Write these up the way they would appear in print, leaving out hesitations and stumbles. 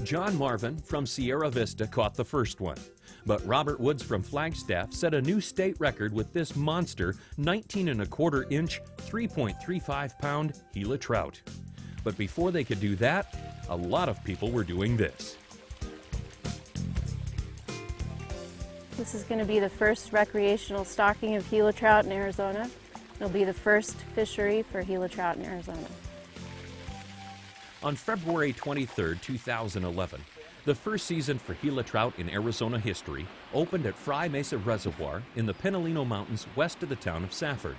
John Marvin from Sierra Vista caught the first one, but Robert Woods from Flagstaff set a new state record with this monster 19¼ inch, 3.35 pound Gila trout. But before they could do that, a lot of people were doing this. This is going to be the first recreational stocking of Gila trout in Arizona. It'll be the first fishery for Gila trout in Arizona. On February 23, 2011, the first season for Gila trout in Arizona history opened at Frye Mesa Reservoir in the Pinalino Mountains west of the town of Safford.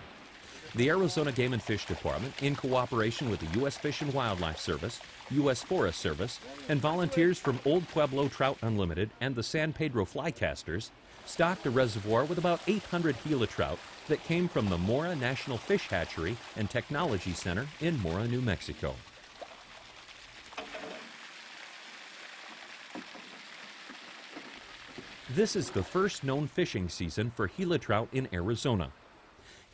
The Arizona Game and Fish Department, in cooperation with the U.S. Fish and Wildlife Service, U.S. Forest Service, and volunteers from Old Pueblo Trout Unlimited and the San Pedro Flycasters, stocked the reservoir with about 800 Gila trout that came from the Mora National Fish Hatchery and Technology Center in Mora, New Mexico. This is the first known fishing season for Gila trout in Arizona.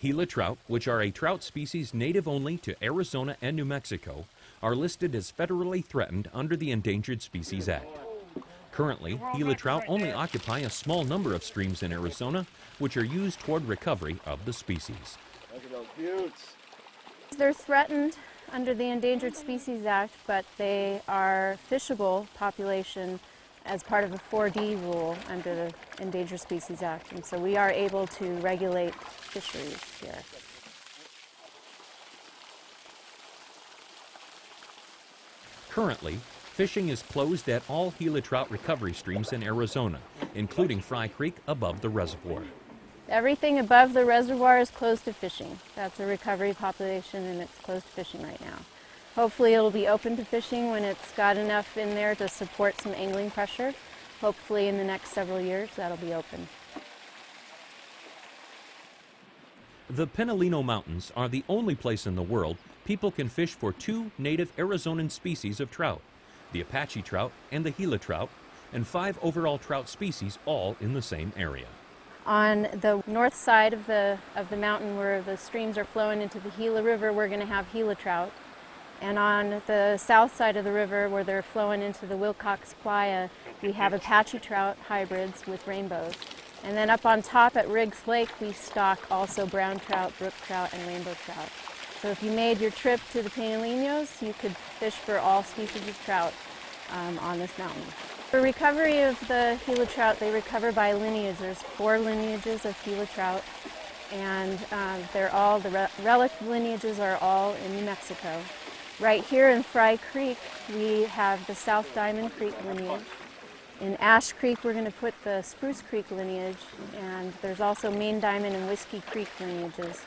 Gila trout, which are a trout species native only to Arizona and New Mexico, are listed as federally threatened under the Endangered Species Act. Currently, Gila trout only occupy a small number of streams in Arizona, which are used toward recovery of the species. Look at those buttes. They're threatened under the Endangered Species Act, but they are fishable population as part of a 4D rule under the Endangered Species Act, and so we are able to regulate fisheries here. Currently, fishing is closed at all Gila trout recovery streams in Arizona, including Frye Creek above the reservoir. Everything above the reservoir is closed to fishing. That's a recovery population and it's closed to fishing right now. Hopefully it'll be open to fishing when it's got enough in there to support some angling pressure. Hopefully in the next several years that'll be open. The Pinalino Mountains are the only place in the world people can fish for two native Arizonan species of trout, the Apache trout and the Gila trout, and 5 overall trout species all in the same area. On the north side of the mountain where the streams are flowing into the Gila River, we're going to have Gila trout. And on the south side of the river where they're flowing into the Wilcox Playa, we have Apache trout hybrids with rainbows. And then up on top at Riggs Lake, we stock also brown trout, brook trout, and rainbow trout. So if you made your trip to the Pinalinos, you could fish for all species of trout on this mountain. For recovery of the Gila trout, they recover by lineage. There's 4 lineages of Gila trout, and the relic lineages are all in New Mexico. Right here in Frye Creek, we have the South Diamond Creek lineage. In Ash Creek, we're going to put the Spruce Creek lineage, and there's also Main Diamond and Whiskey Creek lineages.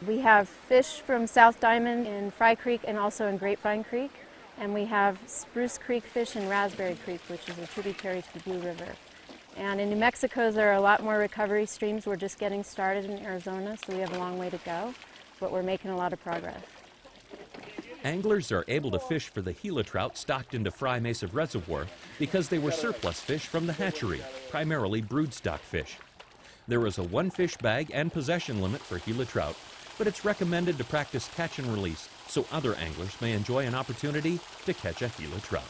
We have fish from South Diamond in Frye Creek and also in Grapevine Creek, and we have Spruce Creek fish in Raspberry Creek, which is a tributary to the Blue River. And in New Mexico, there are a lot more recovery streams. We're just getting started in Arizona, so we have a long way to go, but we're making a lot of progress. Anglers are able to fish for the Gila trout stocked into Frye Mesa Reservoir because they were surplus fish from the hatchery, primarily broodstock fish. There is a 1-fish bag and possession limit for Gila trout, but it's recommended to practice catch and release so other anglers may enjoy an opportunity to catch a Gila trout.